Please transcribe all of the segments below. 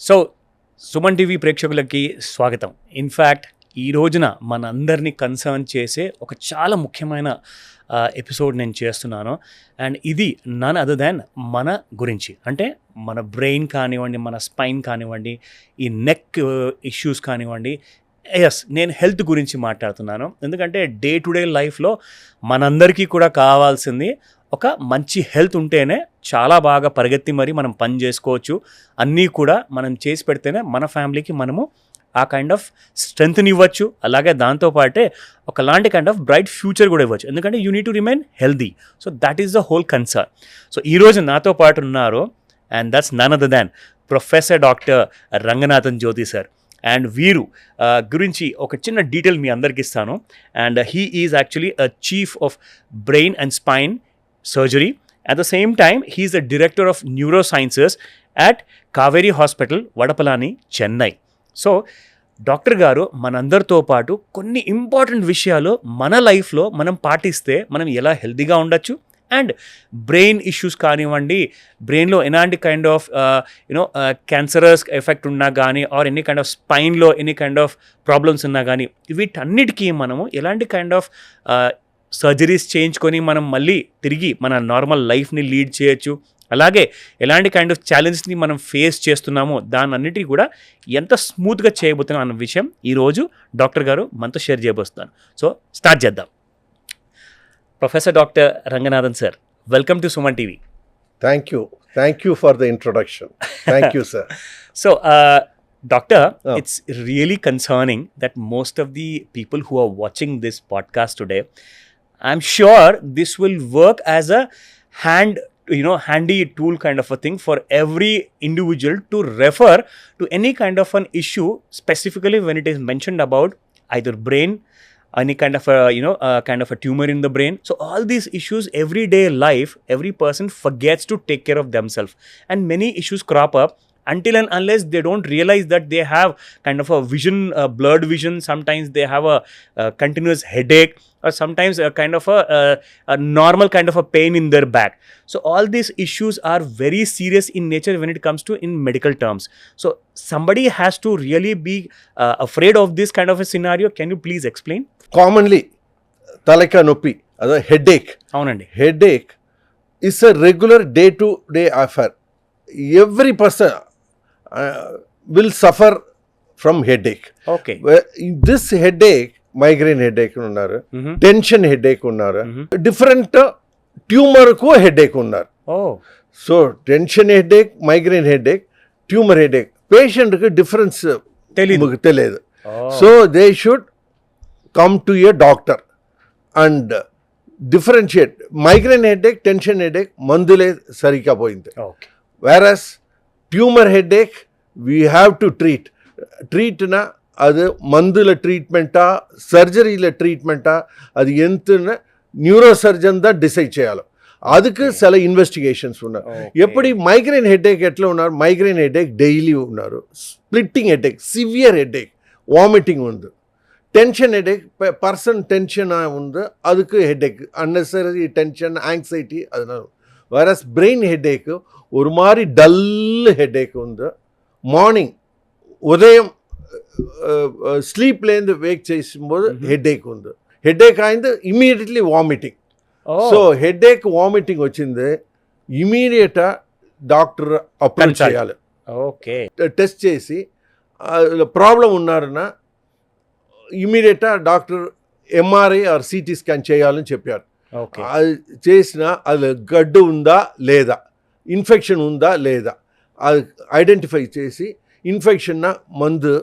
So Suman TV ప్రేక్షకులకి స్వాగతం. In fact ఈ రోజున మనందరినీ కన్సర్న్ చేసే ఒక చాలా ముఖ్యమైన ఎపిసోడ్ నేను చేస్తున్నాను. అండ్ ఇది నన్ అదర్ దాన్ మన గురించి, అంటే మన బ్రెయిన్ కానివ్వండి, మన స్పైన్ కానివ్వండి, ఈ నెక్ ఇష్యూస్ కానివ్వండి. ఎస్, నేను హెల్త్ గురించి మాట్లాడుతున్నాను. ఎందుకంటే డే టు డే లైఫ్లో మనందరికీ కూడా కావాల్సింది ఒక మంచి హెల్త్ ఉంటేనే చాలా బాగా పరిగెత్తి మరి మనం పని చేసుకోవచ్చు. అన్నీ కూడా మనం చేసి పెడితేనే మన ఫ్యామిలీకి మనము ఆ కైండ్ ఆఫ్ స్ట్రెంగ్త్ని ఇవ్వచ్చు. అలాగే దాంతోపాటే ఒకలాంటి కైండ్ ఆఫ్ బ్రైట్ ఫ్యూచర్ కూడా ఇవ్వచ్చు. ఎందుకంటే you need to remain healthy. So that is the whole concern. So ఈరోజు నాతో పాటు ఉన్నారు, and that's none other than professor doctor Ranganathan Jyothi sir. And వీరు గురించి ఒక చిన్న డీటెయిల్ మీ అందరికి ఇస్తాను. And he is actually chief of brain and spine surgery. At the same time, he is the director of neurosciences at Kauvery Hospital, Vadapalani, Chennai. So, doctor గారు మనందరితో పాటు కొన్ని ఇంపార్టెంట్ విషయాలు మన లైఫ్లో మనం పాటిస్తే మనం ఎలా హెల్తీగా ఉండొచ్చు, అండ్ బ్రెయిన్ ఇష్యూస్ కానివ్వండి, బ్రెయిన్లో ఎలాంటి కైండ్ ఆఫ్ క్యాన్సరస్ ఎఫెక్ట్ ఉన్నా కానీ, ఆర్ ఎనీ కైండ్ ఆఫ్ స్పైన్లో ఎనీ కైండ్ ఆఫ్ ప్రాబ్లమ్స్ ఉన్నా కానీ, వీటన్నిటికీ మనము ఎలాంటి కైండ్ ఆఫ్ సర్జరీస్ చేయించుకొని మనం మళ్ళీ తిరిగి మన నార్మల్ లైఫ్ని లీడ్ చేయొచ్చు, అలాగే ఎలాంటి కైండ్ ఆఫ్ ఛాలెంజెస్ని మనం ఫేస్ చేస్తున్నామో దాని అన్నిటికీ కూడా ఎంత స్మూత్గా చేయబోతున్నాం అన్న విషయం ఈరోజు డాక్టర్ గారు మనతో షేర్ చేయబోతున్నాను. సో స్టార్ట్ చేద్దాం. Professor doctor Ranganathan sir, welcome to Suman TV. Thank you for the introduction. Thank you, sir. So, Doctor, it's really concerning that most of the people who are watching this podcast today, I'm sure this will work as a handy tool kind of a thing for every individual to refer to any kind of an issue, specifically when it is mentioned about either brain, any kind of a tumor in the brain. So all these issues, everyday life, every person forgets to take care of themselves, and many issues crop up until and unless they don't realize that they have kind of a vision, blurred vision. Sometimes they have a continuous headache, or sometimes a kind of a normal kind of a pain in their back. So all these issues are very serious in nature when it comes to in medical terms. So somebody has to really be afraid of this kind of a scenario. Can you please explain? Commonly, talaka noppi, adu headache. Avanandi. Headache is a regular day-to-day affair. Every person will suffer from headache. Okay. This headache, migraine headache unnaru, tension headache unnaru, different tumor ku headache unnaru. Oh. So tension headache, migraine headache, tumor headache, patient ku difference teliyadu. Oh. So they should come to a doctor and differentiate migraine headache, tension headache mandule sarika poyindi. Okay. Whereas tumor headache we have to treat na adu mandula treatment surgery la treatment adu enthuna neurosurgeon da decide cheyalo. adukku sala investigations unnaru. eppadi migraine headache etla unnaru, migraine headache daily unnaru, splitting headache, severe headache, vomiting undu, tension headache, person tension undu, adukku headache, unnecessary tension, anxiety adana. Whereas brain headache ஒரு மாதிரி dull headache வந்து morning ఉదయం స్లీప్லேருந்து wake చేసిపోదు headache ఉంది. Headache అయింది immediately vomiting. So headache vomiting వచ్చింది ఇమీడియట్గా డాక్టర్ అప్రోచ్ చేయాలి. ఓకే. టెస్ట్ చేసి ప్రాబ్లం ఉన్నారన్నా ఇమీడియట్గా doctor MRI or CT scan చేయాలని చెప్పారు. అది చేసిన అది గడ్డు ఉందా లేదా, ఇన్ఫెక్షన్ ఉందా లేదా అది ఐడెంటిఫై చేసి ఇన్ఫెక్షన్ మందు,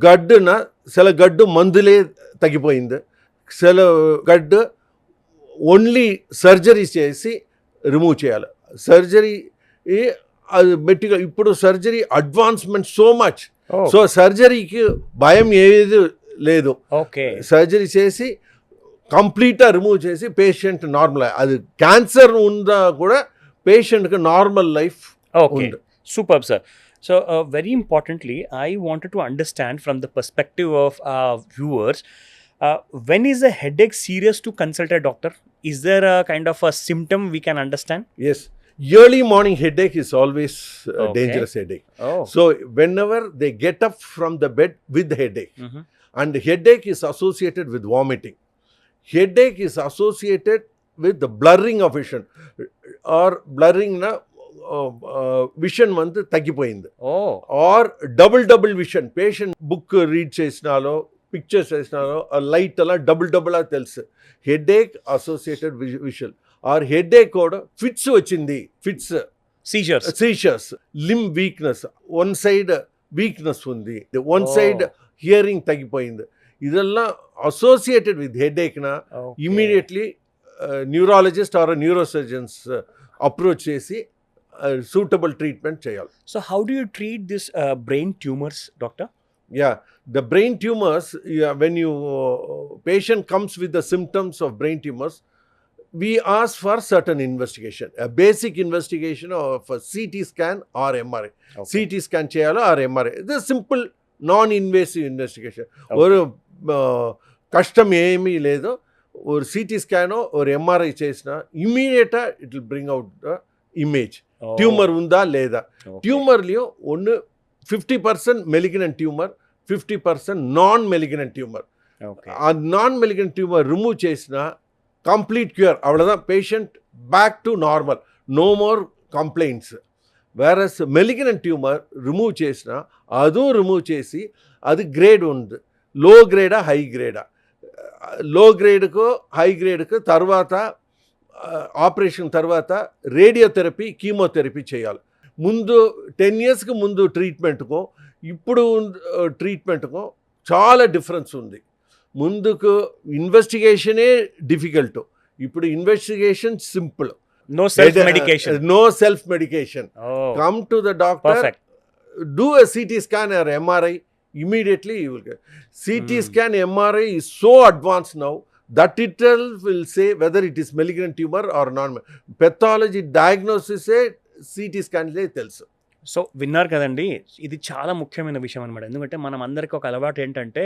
గడ్డున సెల గడ్డు మందులే తగ్గిపోయింది, సెల గడ్డు ఓన్లీ సర్జరీ చేసి రిమూవ్ చేయాలి. సర్జరీ అది మెట్టిగా ఇప్పుడు surgery advancement so much. So సర్జరీకి భయం ఏది లేదు. ఓకే. సర్జరీ చేసి కంప్లీట్గా రిమూవ్ చేసి పేషెంట్ నార్మల్, అది క్యాన్సర్ ఉందా కూడా పేషెంట్కి normal life. Okay, superb, sir. So very importantly, I wanted to understand from the perspective of our viewers, when is a headache serious to consult a doctor? Is there a kind of a symptom we can understand? Yes, Early morning headache is always a Okay. dangerous headache. Oh. So whenever they get up from the bed with headache, Mhm. and headache is associated with vomiting, headache is associated with the blurring of vision, or blurring na vision vandu తగ్గిపోయింది, Oh. or double vision. Patient book read చేసినాలో pictures చేసినాలో ఆ light అలా double తెలుసు. Headache associated visual, or headache కూడా fits వచ్చింది, fits, Seizures. Seizures, limb weakness, one side weakness ఉంది, one Oh. Side hearing తగ్గిపోయింది, ఇదెல்லாம் అసోసియేటెడ్ విత్ హెడేక్న Okay. Immediately neurologist or neurosurgeons approach చేసి సూటబుల్ ట్రీట్మెంట్ చేయాలి. So how do you treat this brain tumors, doctor? Yeah, the brain tumors, when you patient comes with the symptoms of brain tumors, we ask for certain investigation, a basic investigation of a CT scan or MRI. Okay. CT scan cheyalo or MRI. This is simple non-invasive investigation. Okay. Or కష్టం ఏమీ లేదు. or CT scan or MRI చేసినా immediate it will bring out the image. Oh. Tumour ఉందా లేదా. Okay. ట్యూమర్లో ఒன்று 50% malignant tumour, 50% non malignant tumour. Okay. ఆ non malignant tumour remove చేసిన కంప్లీట్ క్యూర్, అவ்வளோதான், patient back to normal, no more complaints. Whereas malignant tumour remove చేసిన అదుం remove చేసి అది గ్రేడ్ ఉంది, లో గ్రేడా హై గ్రేడా, లో గ్రేడ్కు హై గ్రేడ్కు తర్వాత ఆపరేషన్ తర్వాత రేడియోథెరపీ, కీమోథెరపీ చేయాలి. ముందు 10 yearsకి ముందు ట్రీట్మెంట్కు ఇప్పుడు ట్రీట్మెంట్కు చాలా డిఫరెన్స్ ఉంది. ముందుకు ఇన్వెస్టిగేషనే డిఫికల్ట్, ఇప్పుడు investigation simple. No self medication. No self medication. Oh. Come to the doctor. Perfect. Do a CT scan or MRI. Immediately you will get. CT scan, MRI is so advanced now that itself will say whether it is malignant tumor or non-malignant. Pathology diagnosis CT scan లే తెలుసు. So విన్నారు కదండి, ఇది చాలా ముఖ్యమైన విషయం అనమాట. ఎందుకంటే మనం అందరికీ ఒక అలవాటు ఏంటంటే,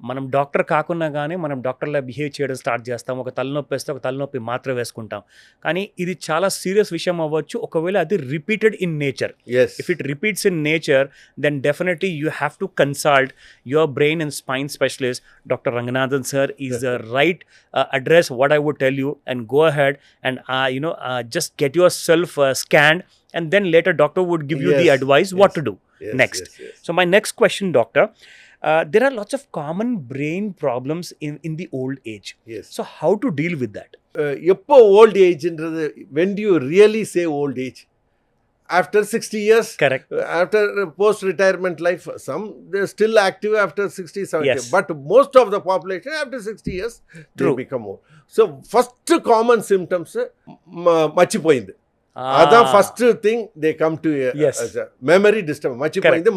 మనం డాక్టర్ కాకున్నా కానీ మనం డాక్టర్లా బిహేవ్ చేయడం స్టార్ట్ చేస్తాం. ఒక తలనొప్పి వేస్తే ఒక తలనొప్పి మాత్రం వేసుకుంటాం. కానీ ఇది చాలా సీరియస్ విషయం అవ్వచ్చు ఒకవేళ అది repeated in nature. Yes. If it repeats in nature, then definitely you have to consult your brain and spine specialist. Dr. Ranganathan sir is the right address, what I would tell you, and go ahead and just get yourself scanned, and then later doctor would give you the Yes. advice what to do Yes, next. yes. So my next question, doctor, there are lots of common brain problems in the old age. Yes. So how to deal with that? எப்போ volt ஏஜ்ன்றது, when do you really say old age? After 60 years? Correct. After post retirement life, some they're still active after 60, 70. Yes. But most of the population after 60 years they True. become old. So first common symptoms మర్చిపోయింది. అదా first thing they come to memory disturb, మర్చిపోయింది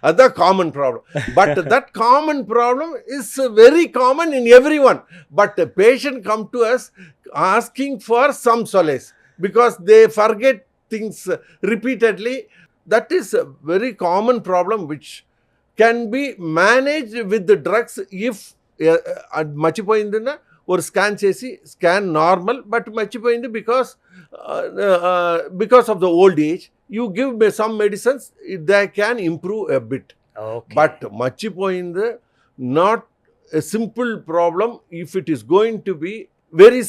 అదా common problem. But that common problem is very common in every one. But patient come to us asking for some solace because they forget things repeatedly. That is very common problem which can be managed with the drugs. If మర్చిపోయిందన్న ஒரு scan చేసి scan normal, but మర్చిపోయింది because of the old age, you give some medicines, they can improve a bit. Okay. But మర్చిపోయింది not a simple problem. If it is going to be very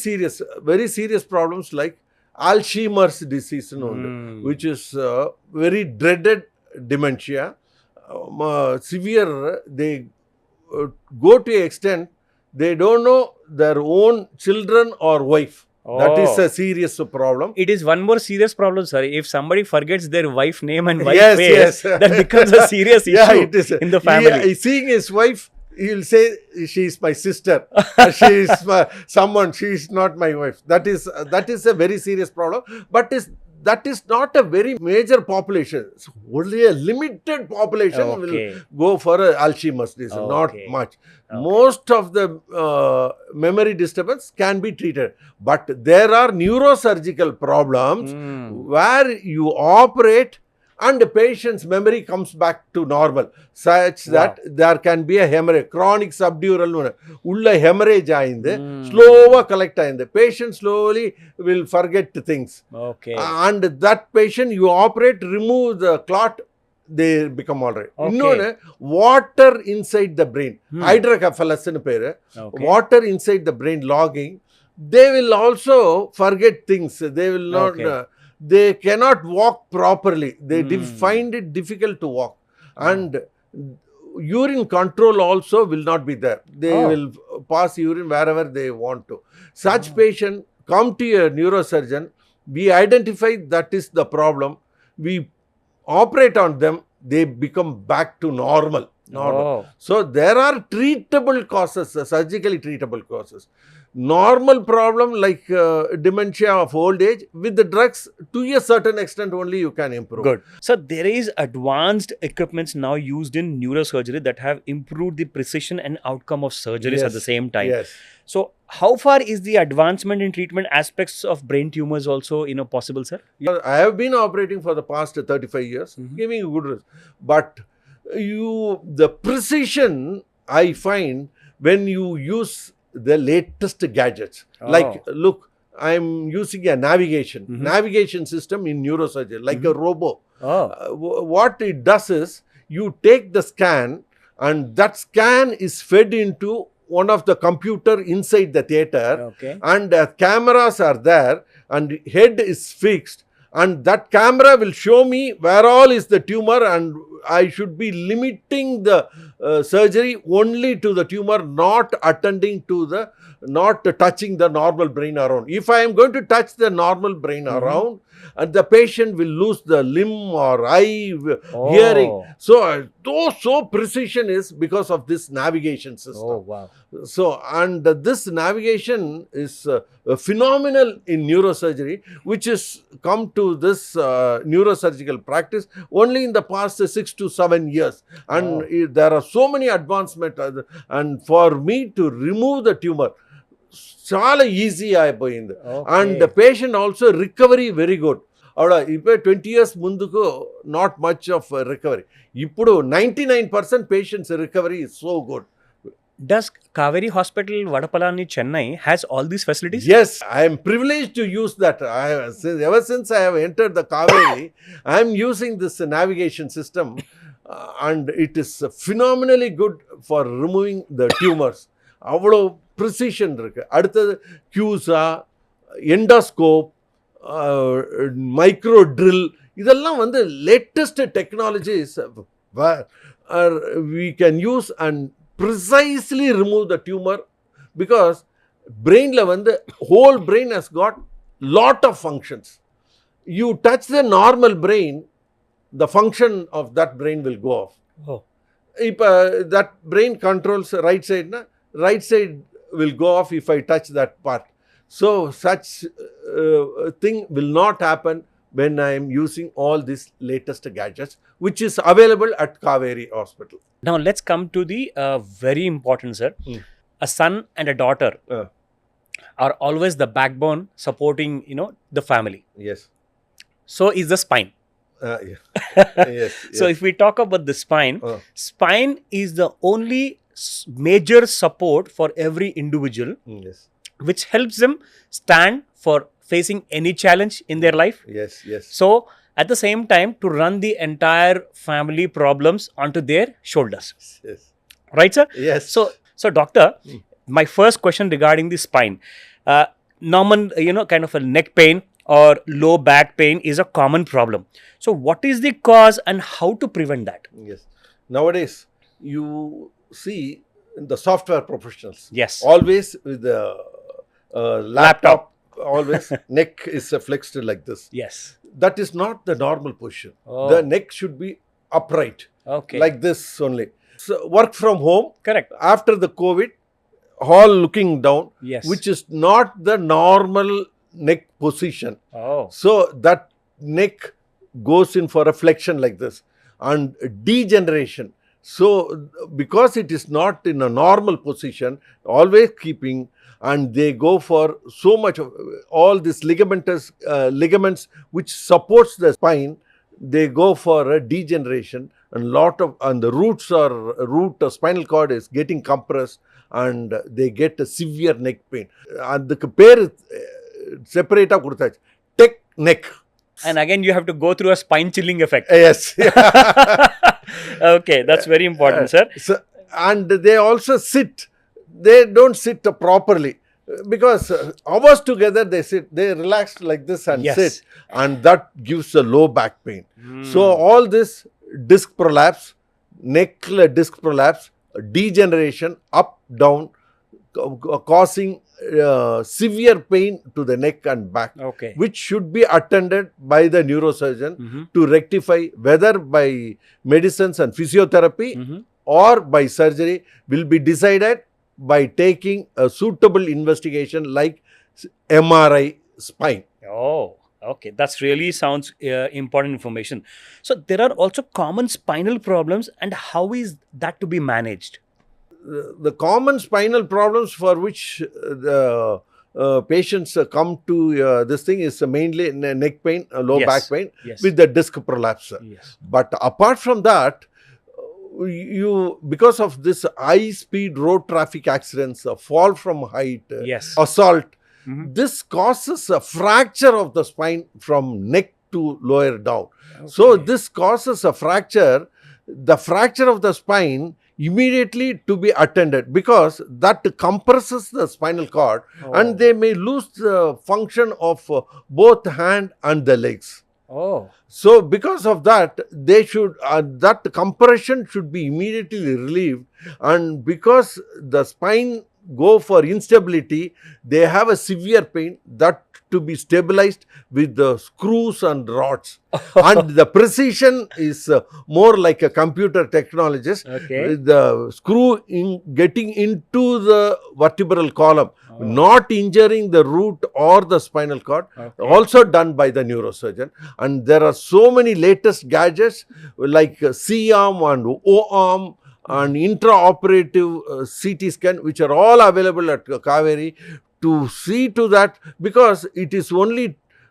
serious problems like Alzheimer's disease, which is very dreaded dementia. Severe, they go to an extent they don't know their own children or wife. That is a serious problem. It is one more serious problem, sir. If somebody forgets their wife name and wife Yes, face, yes. that becomes a serious issue Yeah, it is. in the family. Seeing his wife, he will say she is my sister. She is someone. She is not my wife. That is a very serious problem. But that is not a very major population. So only a limited population will go for Alzheimer's disease. Not much. Most of the memory disturbance can be treated. But there are neurosurgical problems where you operate and the patient's memory comes back to normal, such that there can be a hemorrhage, chronic subdural ulla hemorrhage ayinde, slow collect ayinde, patient slowly will forget things. Okay. And that patient you operate, remove the clot, they become all right. Okay. Innone, water inside the brain, hydrocephalus nu peru, water inside the brain logging, they will also forget things. They will not, they cannot walk properly. They find it difficult to walk. And urine control also will not be there. They will pass urine wherever they want to. Such patient come to a neurosurgeon. We identify that is the problem. We operate on them. They become back to normal. So there are treatable causes, surgically treatable causes. Normal problem like dementia of old age, with the drugs to a certain extent only you can improve. Good. So there is advanced equipments now used in neurosurgery that have improved the precision and outcome of surgeries at the same time. Yes. So how far is the advancement in treatment aspects of brain tumors also possible, sir? Yeah, I have been operating for the past 35 years, giving good results. But the precision I find when you use the latest gadgets. Like, look, I'm using a navigation system in neurosurgery, like a robo. What it does is, you take the scan, and that scan is fed into one of the computer inside the theater, and cameras are there, and head is fixed, and that camera will show me where all is the tumor, and I should be limiting the surgery only to the tumor, not touching the normal brain around. If I am going to touch the normal brain around, and the patient will lose the limb or eye, hearing. So precision is because of this navigation system. So, and this navigation is phenomenal in neurosurgery, which has come to this neurosurgical practice only in the past 6 to 7 years. And there are so many advancements. And for me to remove the tumor, చాలా easy అయిపోయింది. And the patient also recovery very good. ఆవిడ ఇప్పుడు 20 years ముందుకు not much of recovery. ఇప్పుడు 99% patients recovery is so good. Does Kauvery Hospital, Vadapalani, Chennai has all these facilities? Yes, I am privileged to use that. Ever since I have entered the Kauvery, I am using this navigation system, and it is phenomenally good for removing the tumors. அவ்வளோ precision இருக்குது. அடுத்தது கியூசா, endoscope, micro drill, இதெல்லாம் வந்து latest technologies we can use and precisely remove the tumor, because brainல வந்து whole brain has got lot of functions. You touch the normal brain, the function of that brain will go off. If that brain controls right side, right side will go off if I touch that part. So such thing will not happen when I am using all these latest gadgets, which is available at Kauvery Hospital. Now let's come to the very important, sir. A son and a daughter are always the backbone supporting, the family. Yes. So is the spine. Yes. So if we talk about the spine, spine is the only major support for every individual, which helps them stand for facing any challenge in their life. Yes. So at the same time, to run the entire family problems onto their shoulders. Yes. Right, sir? Yes. So doctor, my first question regarding the spine, normal, kind of a neck pain or low back pain is a common problem. So what is the cause and how to prevent that? Yes. Nowadays, you see the software professionals. Yes. Always with the laptop, always neck is flexed like this. Yes. That is not the normal position. The neck should be upright. Okay. Like this only. So work from home. Correct. After the COVID, all looking down. Yes. Which is not the normal neck position. So that neck goes in for a flexion like this and degeneration. So because it is not in a normal position, always keeping, and they go for so much of all these ligaments which supports the spine they go for a degeneration, and the root of spinal cord is getting compressed, and they get a severe neck pain. அதுக்கு பேர் செப்பரேட்டா கொடுத்தாச்சு, tech neck. And again, you have to go through a spine chilling effect. Yes. Okay, that's very important, sir. So, and they also sit. They don't sit properly because hours together they sit. They relax like this and Yes. sit, and that gives a low back pain. So all this disc prolapse, neck disc prolapse, degeneration, up, down, causing severe pain to the neck and back, Okay. which should be attended by the neurosurgeon to rectify, whether by medicines and physiotherapy or by surgery, will be decided by taking a suitable investigation like MRI spine. Oh, okay. That's really sounds important information. So there are also common spinal problems, and how is that to be managed? The common spinal problems for which the patients come to this thing is mainly neck pain, low Yes. back pain, Yes. with the disc prolapse. Yes. But apart from that, because of this high speed road traffic accidents, fall from height, Yes. assault, Mhm. this causes a fracture of the spine from neck to lower down. So Okay. this causes a fracture. The fracture of the spine immediately to be attended, because that compresses the spinal cord, and they may lose the function of both hand and the legs. Oh. So because of that, they should that compression should be immediately relieved, and because the spine go for instability, they have a severe pain that to be stabilized with the screws and rods. And the precision is more like a computer technologist. Okay. With the screw getting into the vertebral column, not injuring the root or the spinal cord. Okay. Also done by the neurosurgeon. And there are so many latest gadgets like C-arm and O-arm and intraoperative CT scan, which are all available at Kauvery, to see to that, because it is only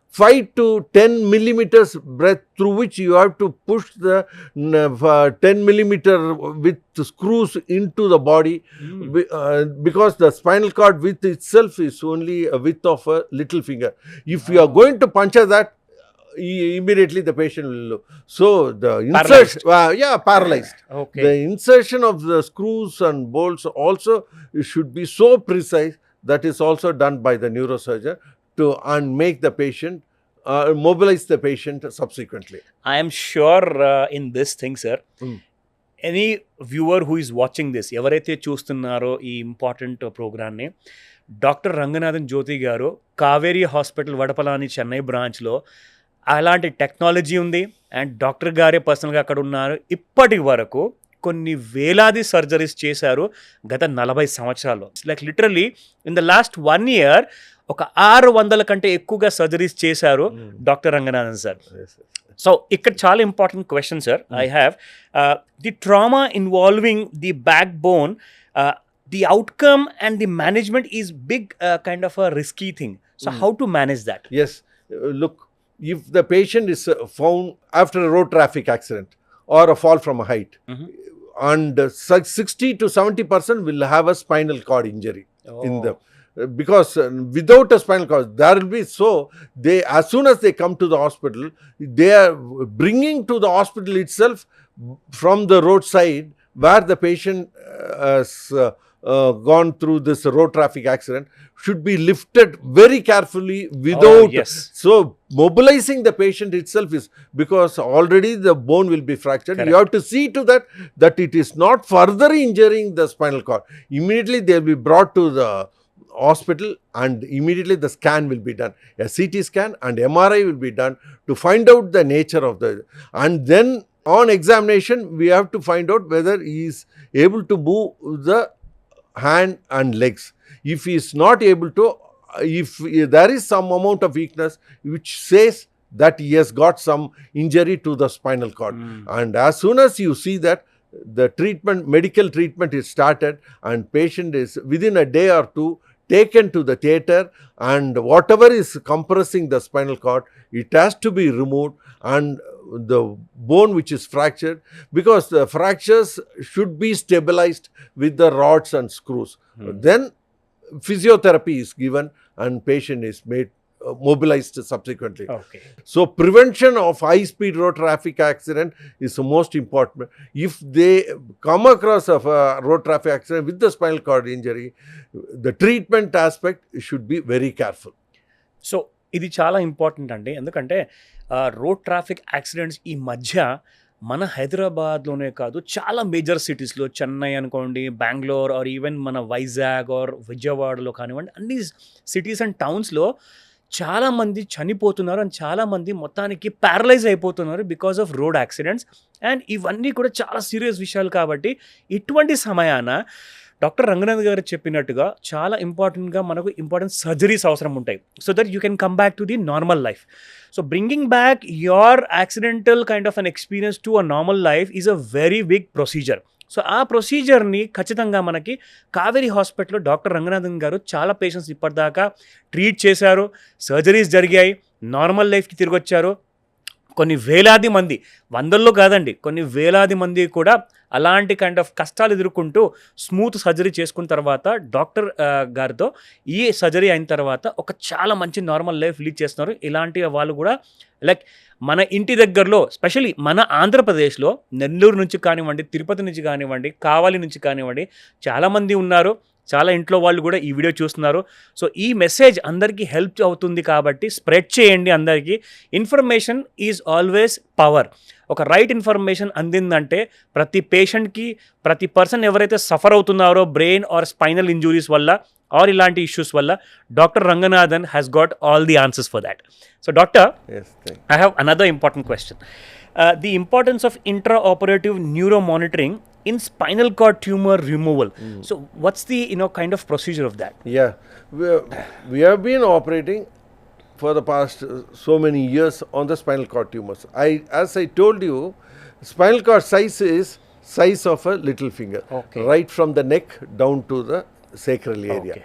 5 to 10 millimeters breadth through which you have to push the 10 millimeter with screws into the body, because the spinal cord width itself is only a width of a little finger. If you are going to puncture that, immediately the patient will. So the insertion, paralyzed. Okay. The insertion of the screws and bolts also should be so precise. That is also done by the neurosurgeon and make the patient, mobilize the patient subsequently. I am sure in this thing, sir, any viewer who is watching this, ఎవరైతే చూస్తున్నారో ఈ important ప్రోగ్రామ్ని, doctor Ranganathan జ్యోతి గారు Kaveri hospital వడపలాని Chennai బ్రాంచ్లో అలాంటి technology ఉంది, and doctor గారే పర్సనల్గా అక్కడ ఉన్నారు. ఇప్పటి వరకు కొన్ని వేలాది సర్జరీస్ చేశారు గత 40 సంవత్సరాల్లో. Like literally in the last 1 year ఒక 600 కంటే ఎక్కువగా సర్జరీస్ చేశారు డాక్టర్ రంగనాథన్ సార్. సో ఇక్కడ చాలా important question sir I have. The trauma involving the backbone, the outcome and the management is big kind of a risky thing. So how to manage that? Yes, look, if the patient is found after a road traffic accident or a fall from a height, and 60 to 70% will have a spinal cord injury in them, because without a spinal cord there will be, so they, as soon as they come to the hospital, they are bringing to the hospital itself from the roadside where the patient has gone through this road traffic accident, should be lifted very carefully without. Yes. So mobilizing the patient itself is, because already the bone will be fractured. Correct. You have to see to that it is not further injuring the spinal cord. Immediately they will be brought to the hospital, and immediately the scan will be done. A CT scan and MRI will be done to find out the nature of the, and then on examination we have to find out whether he is able to move the hand and legs. If he is not able to, if there is some amount of weakness which says that he has got some injury to the spinal cord, and as soon as you see that, the treatment, medical treatment is started, and patient is within a day or two taken to the theatre, and whatever is compressing the spinal cord, it has to be removed, and the bone which is fractured, because the fractures should be stabilized with the rods and screws. Then physiotherapy is given and patient is made mobilized subsequently. Okay. So prevention of high speed road traffic accident is the most important. If they come across of a road traffic accident with the spinal cord injury, the treatment aspect should be very careful. So ఇది చాలా important అండి, ఎందుకంటే road traffic accidents ఈ మధ్య మన హైదరాబాద్లోనే కాదు, చాలా మేజర్ సిటీస్లో, చెన్నై అనుకోండి, బెంగళూరు ఆర్ ఈవెన్ మన వైజాగ్ ఆర్ విజయవాడలో కానివ్వండి, అన్ని సిటీస్ అండ్ టౌన్స్లో చాలామంది చనిపోతున్నారు అండ్ చాలామంది మొత్తానికి ప్యారలైజ్ అయిపోతున్నారు because of road accidents. And ఇవన్నీ కూడా చాలా సీరియస్ విషయాలు కాబట్టి ఇటువంటి సమయాన డాక్టర్ రంగనాథ్ గారు చెప్పినట్టుగా చాలా ఇంపార్టెంట్గా మనకు ఇంపార్టెంట్ సర్జరీస్ అవసరం ఉంటాయి, so that you can come back to the normal life. So bringing back your accidental kind of an experience to a normal life is a very big procedure. So ఆ ప్రొసీజర్ని ఖచ్చితంగా మనకి కావేరీ హాస్పిటల్లో doctor Ranganathan గారు చాలా patients ఇప్పటిదాకా treat చేశారు, surgeries జరిగాయి, నార్మల్ లైఫ్కి తిరిగి వచ్చారు. కొన్ని వేలాది మంది, వందల్లో కాదండి, కొన్ని వేలాది మంది కూడా అలాంటి కైండ్ ఆఫ్ కష్టాలు ఎదుర్కొంటూ స్మూత్ సర్జరీ చేసుకున్న తర్వాత డాక్టర్ గారితో ఈ సర్జరీ అయిన తర్వాత ఒక చాలా మంచి నార్మల్ లైఫ్ లీడ్ చేస్తున్నారు. ఇలాంటి వాళ్ళు కూడా లైక్ మన ఇంటి దగ్గరలో, స్పెషల్లీ మన ఆంధ్రప్రదేశ్లో నెల్లూరు నుంచి కానివ్వండి, తిరుపతి నుంచి కానివ్వండి, కావలి నుంచి కానివ్వండి, చాలామంది ఉన్నారు. చాలా ఇంట్లో వాళ్ళు కూడా ఈ వీడియో చూస్తున్నారు. సో ఈ మెసేజ్ అందరికీ హెల్ప్ అవుతుంది కాబట్టి స్ప్రెడ్ చేయండి అందరికీ. Information is always power. ఒక రైట్ ఇన్ఫర్మేషన్ అందిందంటే ప్రతి పేషెంట్కి, ప్రతి పర్సన్ ఎవరైతే సఫర్ అవుతున్నారో బ్రెయిన్ ఆర్ స్పైనల్ ఇంజురీస్ వల్ల ఆర్ ఇలాంటి ఇష్యూస్ వల్ల, doctor Ranganathan has got all the answers for that. So doctor, I have another important question. The importance of intraoperative neuromonitoring in spinal cord tumor removal. So what's the kind of procedure of that? Yeah, we have been operating for the past so many years on the spinal cord tumors. As I told you, spinal cord size is size of a little finger, Okay. right from the neck down to the sacral area. Okay.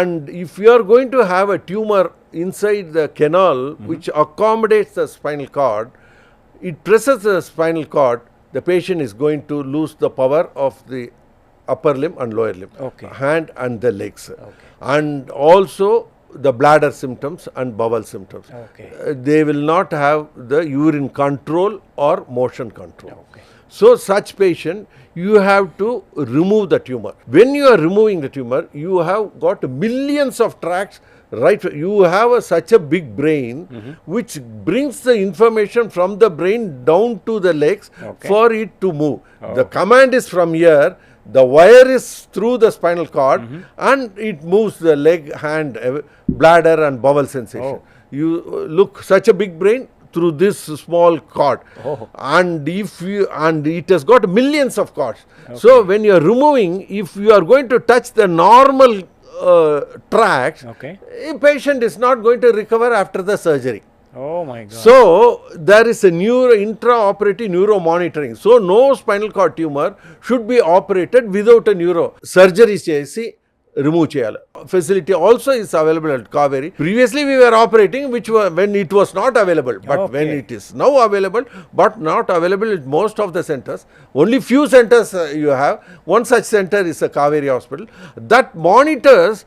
And if you are going to have a tumor inside the canal which accommodates the spinal cord, it presses the spinal cord, the patient is going to lose the power of the upper limb and lower limb, Okay. hand and the legs, Okay. and also the bladder symptoms and bowel symptoms. Okay. They will not have the urine control or motion control. Okay. So such patient, you have to remove the tumor. When you are removing the tumor, you have got millions of tracts, right? You have such a big brain which brings the information from the brain down to the legs, Okay. for it to move. The command is from here, the wire is through the spinal cord, and it moves the leg, hand, bladder and bowel sensation. You look, such a big brain through this small cord, and it has got millions of cords. So when you are removing, if you are going to touch the normal tracts, Okay. a patient is not going to recover after the surgery. Oh my God. So there is a intraoperative neuromonitoring. So no spinal cord tumor should be operated without a neuro surgery చేసి remove చేయాలి. Facility also is available at Kauvery. Previously we were operating when it was not available, but when Okay. it is now available, but not available at most of the centers. Only few centers you have. One such center is a Kauvery hospital that monitors,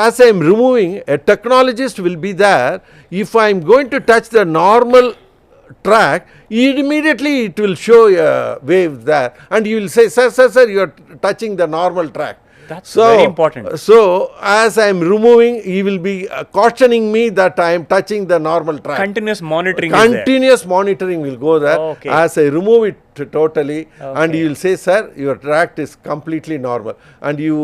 as I am removing, a technologist will be there. If I am going to touch the normal track, immediately it will show a wave there, and you will say, sir, you are touching the normal track. That's very important. So as I am removing, he will be cautioning me that I am touching the normal track. Continuous monitoring is there. Continuous monitoring will go there. Okay. As I remove it totally, and Okay. you will say, sir, your tract is completely normal, and you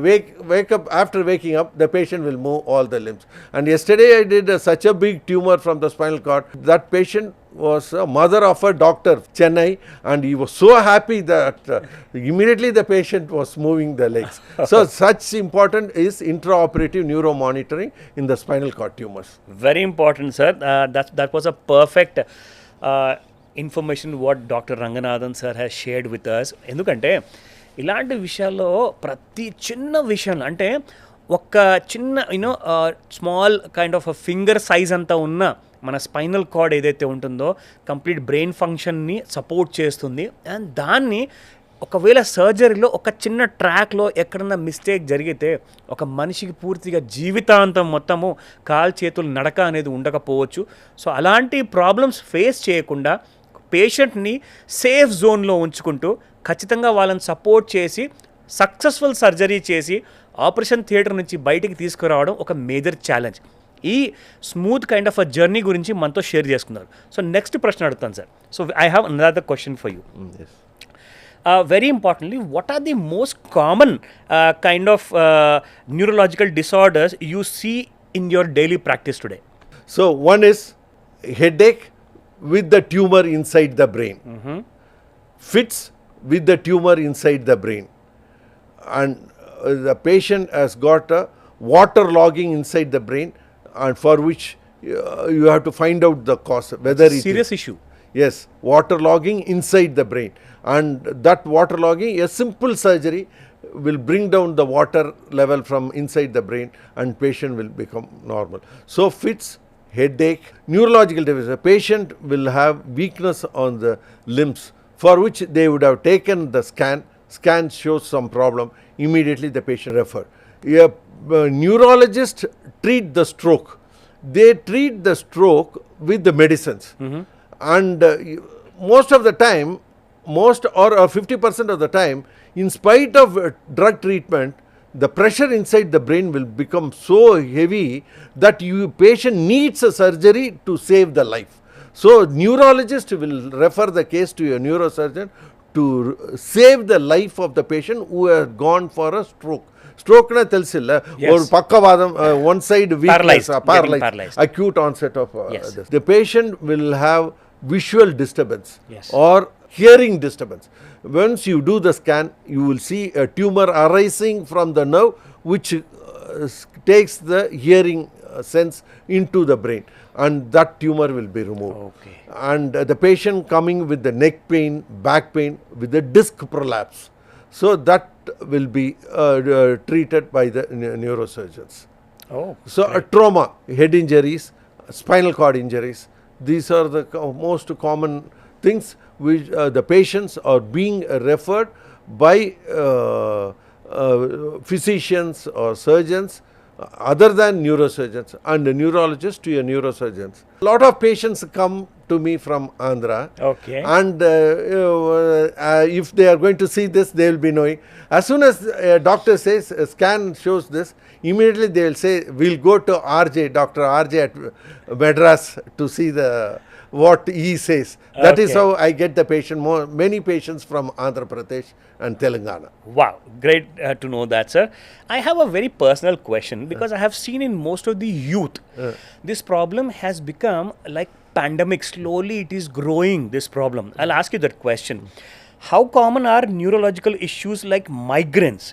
wake up. After waking up, the patient will move all the limbs. And yesterday I did such a big tumor from the spinal cord. That patient was a mother of a doctor, Chennai, and he was so happy that immediately the patient was moving the legs. So such important is intraoperative neuromonitoring in the spinal cord tumors. Very important, sir. That was a perfect information what Dr. Ranganathan sir has shared with us. ఎందుకంటే ఇలాంటి విషయాల్లో ప్రతి చిన్న విషయం అంటే ఒక చిన్న small kind of finger size అంతా ఉన్న మన స్పైనల్ కార్డ్ ఏదైతే ఉంటుందో కంప్లీట్ బ్రెయిన్ ఫంక్షన్ని సపోర్ట్ చేస్తుంది. అండ్ దాన్ని ఒకవేళ సర్జరీలో ఒక చిన్న ట్రాక్లో ఎక్కడన్నా మిస్టేక్ జరిగితే ఒక మనిషికి పూర్తిగా జీవితాంతం మొత్తము కాలు చేతులు నడక అనేది ఉండకపోవచ్చు. సో అలాంటి ప్రాబ్లమ్స్ ఫేస్ చేయకుండా పేషెంట్ని సేఫ్ జోన్లో ఉంచుకుంటూ ఖచ్చితంగా వాళ్ళని సపోర్ట్ చేసి సక్సెస్ఫుల్ సర్జరీ చేసి ఆపరేషన్ థియేటర్ నుంచి బయటికి తీసుకురావడం ఒక మేజర్ ఛాలెంజ్. ఈ smooth kind of a journey గురించి మనతో షేర్ చేసుకున్నారు. సో నెక్స్ట్ ప్రశ్న అడుగుతాను sir. So I have another question for you. Very importantly, what are the most common kind of neurological disorders you see in your daily practice today? So one is headache with the tumor inside the brain, fits with the tumor inside the brain, and the patient has got a water logging inside the brain, and for which you have to find out the cause, whether it Serious is, issue. yes, water logging inside the brain, and that water logging, a simple surgery will bring down the water level from inside the brain and patient will become normal. So fits, headache, neurological deficit, the patient will have weakness on the limbs for which they would have taken the scan shows some problem, immediately the patient referred. A neurologist treat the stroke, they treat the stroke with the medicines, and most of the time, most or 50% of the time, in spite of drug treatment, the pressure inside the brain will become so heavy that patient needs a surgery to save the life. So neurologist will refer the case to a neurosurgeon to save the life of the patient who has gone for a stroke. Stroke na telsilla or pakkavadam, one side weakness, paralyzed, acute onset of this. The patient will have visual disturbance or hearing disturbance. Once you do the scan, you will see a tumor arising from the nerve which takes the hearing sense into the brain, and that tumor will be removed. Okay. And the patient coming with the neck pain, back pain, with the disc prolapse, so that will be treated by the neurosurgeons. So a trauma, head injuries, spinal cord injuries, these are the most common things which the patients are being referred by physicians or surgeons other than neurosurgeons and neurologists to a neurosurgeons. A lot of patients come to me from Andhra, and if they are going to see this, they will be knowing. As soon as a doctor says a scan shows this, immediately they will say we'll go to Dr. RJ at Madras to see what he says. That is how I get the patient, many patients from Andhra Pradesh and Telangana. Wow, great to know that, sir. I have a very personal question because I have seen in most of the youth, this problem has become like pandemic. Slowly it is growing, this problem. I'll ask you that question. How common are neurological issues like migraines?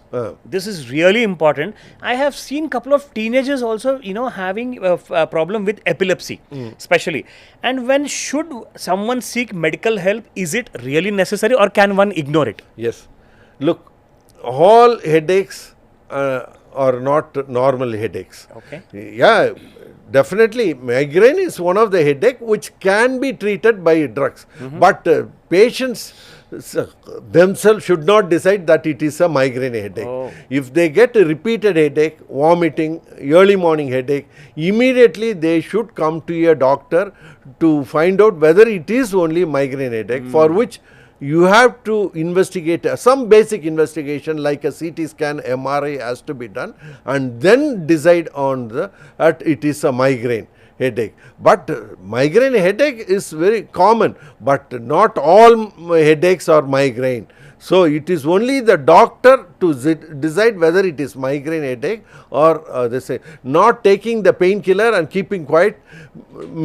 This is really important. I have seen couple of teenagers also, having a problem with epilepsy, especially. And when should someone seek medical help? Is it really necessary or can one ignore it? Yes. Look, all headaches are not normal headaches. Okay. Yeah, definitely migraine is one of the headache which can be treated by drugs. But patients themselves should not decide that it is a migraine headache. If they get a repeated headache, vomiting, early morning headache, immediately they should come to a doctor to find out whether it is only migraine headache, for which you have to investigate some basic investigation like a CT scan, MRI has to be done, and then decide on that it is a migraine headache. But migraine headache is very common, but not all headaches are migraine. So it is only the doctor to decide whether it is migraine headache or they say not taking the painkiller and keeping quiet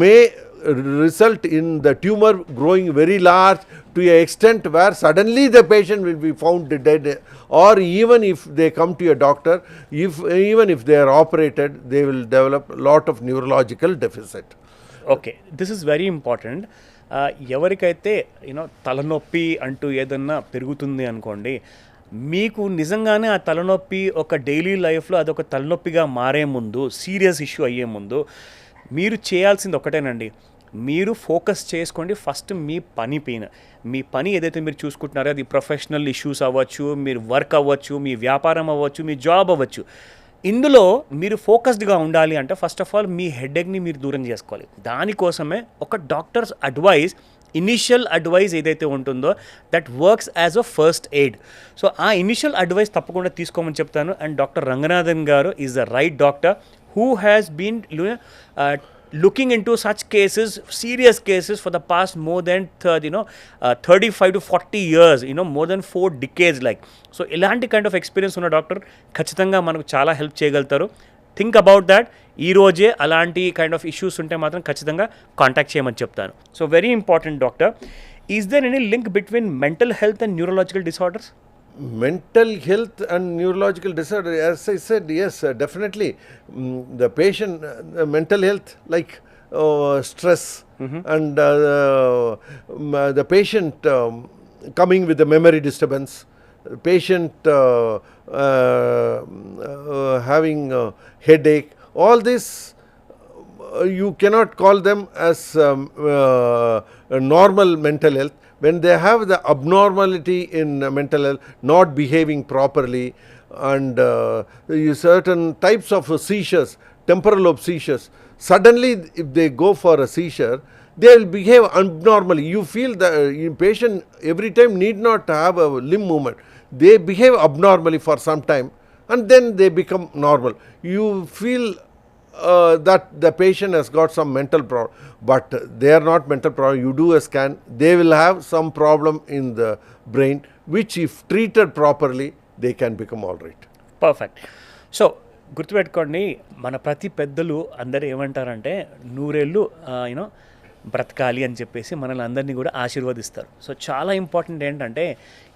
may result in the tumor growing very large to an extent where suddenly the patient will be found dead, or even if they come to a doctor, even if they are operated, they will develop a lot of neurological deficit. Okay, this is very important. ఎవరికైతే తలనొప్పి అంటూ ఏదన్నా పెరుగుతుంది అనుకోండి, మీకు నిజంగానే ఆ తలనొప్పి ఒక డైలీ లైఫ్లో అదొక తలనొప్పిగా మారే ముందు, సీరియస్ ఇష్యూ అయ్యే ముందు మీరు చేయాల్సింది ఒకటేనండి. మీరు ఫోకస్ చేసుకోండి ఫస్ట్ మీ పని పైన. మీ పని ఏదైతే మీరు చూసుకుంటున్నారో అది ప్రొఫెషనల్ ఇష్యూస్ అవ్వచ్చు, మీరు వర్క్ అవ్వచ్చు, మీ వ్యాపారం అవ్వచ్చు, మీ జాబ్ అవ్వచ్చు. ఇందులో మీరు ఫోకస్డ్గా ఉండాలి అంటే ఫస్ట్ ఆఫ్ ఆల్ మీ హెడేక్ని మీరు దూరం చేసుకోవాలి. దానికోసమే ఒక డాక్టర్స్ అడ్వైస్, ఇనిషియల్ అడ్వైస్ ఏదైతే ఉంటుందో that works as a first aid. So ఆ ఇనిషియల్ అడ్వైస్ తప్పకుండా తీసుకోమని చెప్తాను. అండ్ డాక్టర్ రంగనాథన్ గారు is the right doctor who has been looking into such cases, serious cases for the past more than 35 to 40 years, more than 4 decades like. So ilanti kind of experience ఉన్న doctor ఖచ్చితంగా మనకు చాలా help చేయగలుగుతారు. Think about that. ఈ రోజే అలాంటి kind of issues ఉంటే మాత్రం ఖచ్చితంగా కాంటాక్ట్ చేయమని చెప్తాను. So very important doctor, is there any link between mental health and neurological disorders? Mental health and neurological disorder, as I said, yes, definitely. The patient, mental health, like stress, and the patient coming with a memory disturbance, patient having headache, all this you cannot call them as a normal mental health. When they have the abnormality in mental health, not behaving properly, and certain types of seizures, temporal lobe seizures, suddenly if they go for a seizure, they will behave abnormally. You feel the patient every time need not have a limb movement. They behave abnormally for some time and then they become normal. You feel that the patient has got some mental problem, but they are not mental problem. You do a scan, they will have some problem in the brain, which if treated properly, they can become all right. Perfect. So గుర్తుపెట్టుకోండి, మన ప్రతి పెద్దలు అందరూ ఏమంటారంటే నూరేళ్ళు బ్రతకాలి అని చెప్పేసి మనల్ని అందరినీ కూడా ఆశీర్వదిస్తారు. సో చాలా ఇంపార్టెంట్ ఏంటంటే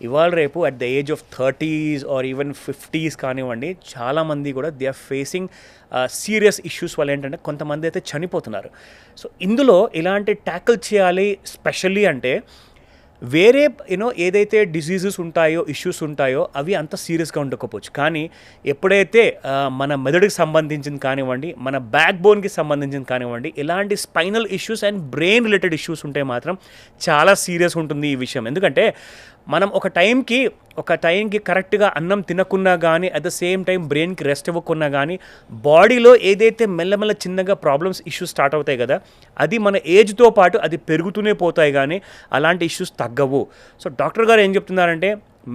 ఇవాళ రేపు at the age of 30s or even 50s కానివ్వండి, చాలామంది కూడా they are facing serious issues వల్ల ఏంటంటే కొంతమంది అయితే చనిపోతున్నారు. సో ఇందులో ఇలాంటి ట్యాకిల్ చేయాలి స్పెషల్లీ అంటే వేరే ఏదైతే డిసీజెస్ ఉంటాయో, ఇష్యూస్ ఉంటాయో అవి అంత సీరియస్గా ఉండకపోవచ్చు. కానీ ఎప్పుడైతే మన మెదడుకి సంబంధించింది కానివ్వండి, మన బ్యాక్ బోన్కి సంబంధించింది కానివ్వండి, ఇలాంటి spinal issues and brain related issues ఉంటే మాత్రం చాలా సీరియస్ ఉంటుంది ఈ విషయం. ఎందుకంటే మనం ఒక టైంకి కరెక్ట్గా అన్నం తినకున్నా కానీ, అట్ ద సేమ్ టైం బ్రెయిన్కి రెస్ట్ ఇవ్వకున్నా కానీ బాడీలో ఏదైతే మెల్లమెల్ల చిన్నగా ప్రాబ్లమ్స్ ఇష్యూస్ స్టార్ట్ అవుతాయి కదా, అది మన ఏజ్తో పాటు అది పెరుగుతూనే పోతాయి కానీ అలాంటి ఇష్యూస్ తగ్గవు. సో డాక్టర్ గారు ఏం చెప్తున్నారంటే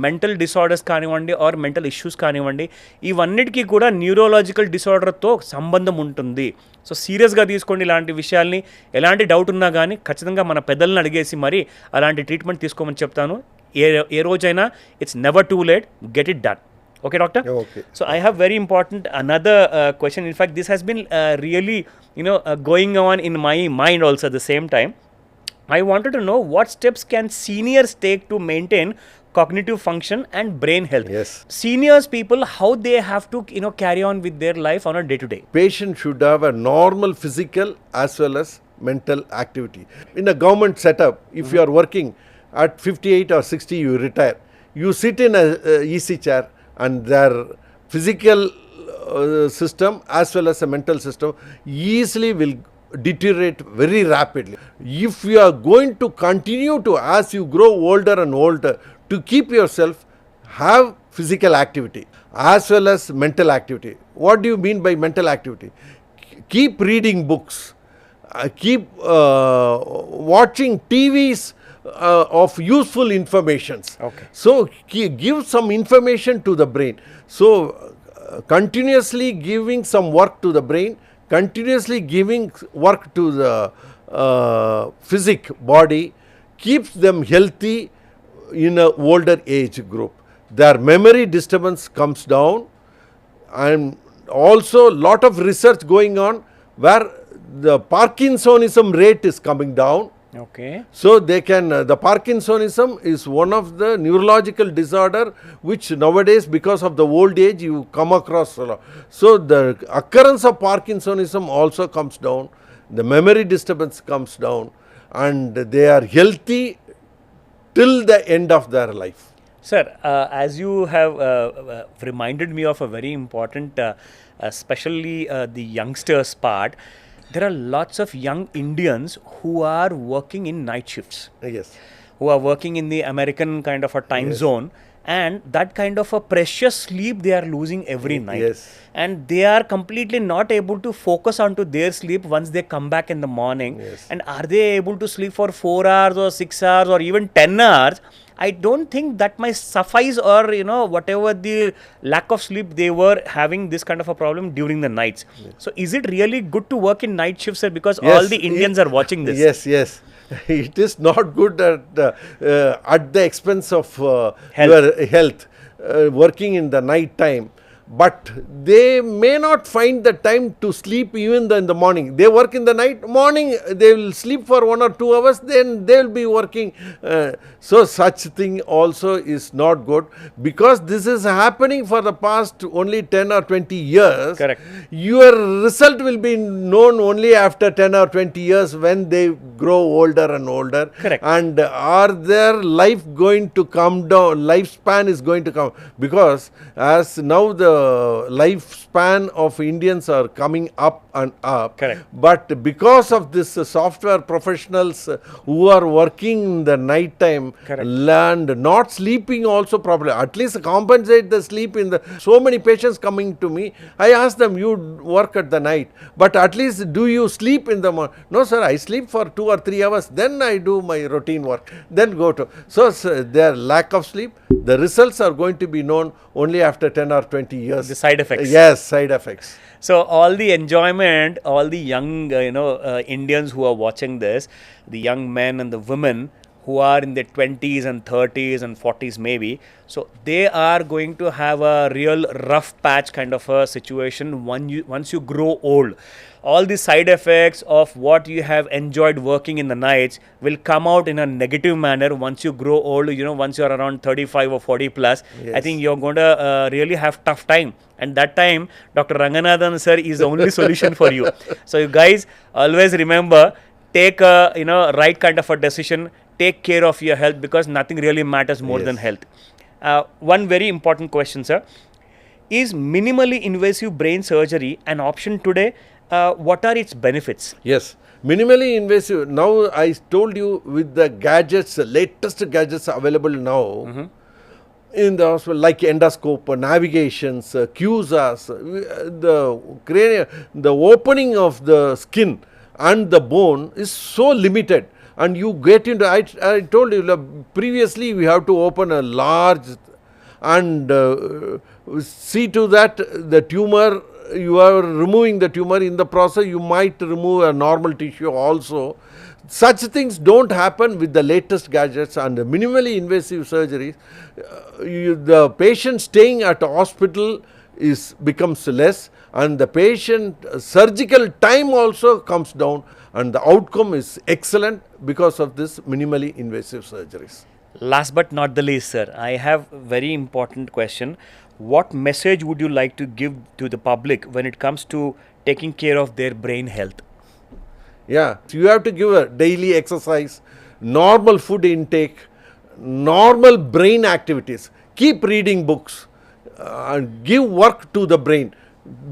మెంటల్ డిసార్డర్స్ కానివ్వండి ఆర్ మెంటల్ ఇష్యూస్ కానివ్వండి, ఇవన్నిటికీ కూడా న్యూరోలాజికల్ డిసార్డర్తో సంబంధం ఉంటుంది. సో సీరియస్గా తీసుకోండి ఇలాంటి విషయాల్ని. ఎలాంటి డౌట్ ఉన్నా కానీ ఖచ్చితంగా మన పెద్దలను అడిగేసి మరి అలాంటి ట్రీట్మెంట్ తీసుకోమని చెప్తాను. ఏ రోజైనా it's never too late, get it done. Okay, doctor? Okay. So I have very important another question. In fact, this has been really going on in my mind also at the same time. I wanted to know what steps can seniors take to maintain cognitive function and brain health. Yes. Seniors people, how they have to carry on with their life on a day to day. Patient should have a normal physical as well as mental activity. In a government setup, if you are working at 58 or 60, you retire. You sit in a EC chair, and their physical system as well as a mental system easily will deteriorate very rapidly. If you are going to continue to, as you grow older and older, to keep yourself, have physical activity as well as mental activity. What do you mean by mental activity? Keep reading books, keep watching TVs of useful informations. Okay. So give some information to the brain. So continuously giving some work to the brain, continuously giving work to the physic body keeps them healthy in a older age group. Their memory disturbance comes down, and also lot of research going on where the Parkinsonism rate is coming down. Okay. So they can, the Parkinsonism is one of the neurological disorder which nowadays because of the old age you come across a lot. So the occurrence of Parkinsonism also comes down, the memory disturbance comes down, and they are healthy till the end of their life. Sir, as you have reminded me of a very important, especially the youngsters part, there are lots of young Indians who are working in night shifts, Yes. who are working in the American kind of a time Yes. zone, and that kind of a precious sleep they are losing every night. Yes. And they are completely not able to focus onto their sleep once they come back in the morning. Yes. And are they able to sleep for 4 hours or 6 hours or even 10 hours? I don't think that might suffice, or whatever the lack of sleep they were having this kind of a problem during the nights. So is it really good to work in night shifts, sir? Because all the Indians are watching this. Yes, yes. It is not good at the expense of Health. your health, working in the night time. But they may not find the time to sleep even in the morning. They work in the night, morning they will sleep for 1 or 2 hours, then they will be working. So such thing also is not good, because this is happening for the past only 10 or 20 years. Correct. Your result will be known only after 10 or 20 years, when they grow older and older. Correct. And are their life going to come down, lifespan is going to come, because as now the lifespan of Indians are coming up and up. Correct. But because of this software professionals who are working in the night time, Correct. and not sleeping also properly, at least compensate the sleep in the, so many patients coming to me, I ask them, you work at the night, but at least do you sleep in the morning? No sir, I sleep for 2 or 3 hours, then I do my routine work, then go to. So their lack of sleep, the results are going to be known only after 10 or 20 years. The side effects. Yes, side effects. So all the enjoyment, all the young, Indians who are watching this, the young men and the women who are in their 20s and 30s and 40s maybe, so they are going to have a real rough patch kind of a situation once you grow old. All the side effects of what you have enjoyed working in the nights will come out in a negative manner once you grow old. Once you are around 35 or 40 plus, Yes. I think you're going to really have tough time. And that time, Dr. Ranganathan sir is the only solution for you. So you guys always remember, take a right kind of a decision. Take care of your health, because nothing really matters more Yes. than health. One very important question, sir. Is minimally invasive brain surgery an option today? What are its benefits? Yes, minimally invasive. Now I told you, with the gadgets, the latest gadgets available now in the hospital, like endoscope, navigations, QSAs, the cranial, the opening of the skin and the bone is so limited, and you get into. I told you previously, we have to open a large and see to that the tumor. You are removing the tumor. In the process, you might remove a normal tissue also. Such things don't happen with the latest gadgets and the minimally invasive surgeries. The patient staying at the hospital becomes less, and the patient surgical time also comes down, and the outcome is excellent because of this minimally invasive surgeries. Last but not the least, sir, I have a very important question. What message would you like to give to the public when it comes to taking care of their brain health? Yeah, you have to give a daily exercise, normal food intake, normal brain activities. Keep reading books, and give work to the brain.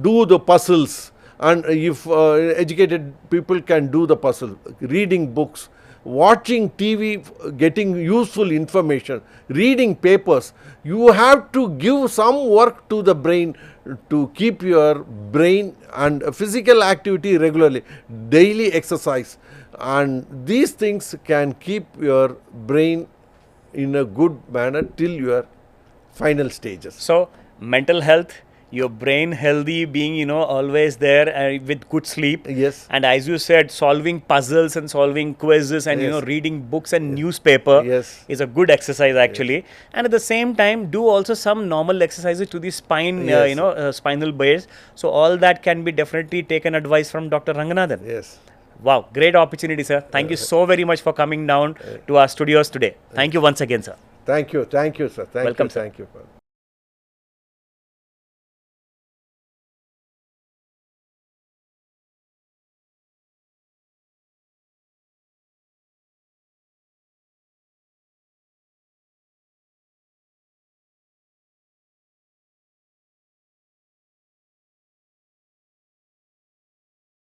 Do the puzzles, and if educated people can do the puzzle, reading books, watching TV, getting useful information, reading papers. You have to give some work to the brain to keep your brain, and physical activity regularly, daily exercise, and these things can keep your brain in a good manner till your final stages. So, mental health, your brain healthy, being always there with good sleep. Yes. And as you said, solving puzzles and solving quizzes and Yes. reading books and newspaper Yes. is a good exercise actually. And at the same time, do also some normal exercises to the spine, Yes. spinal base. So all that can be definitely taken advice from Dr. Ranganathan. Yes. Wow, great opportunity, sir. Thank you so very much for coming down to our studios today. Thank you once again, sir. Thank you, sir. Welcome, sir. Thank you.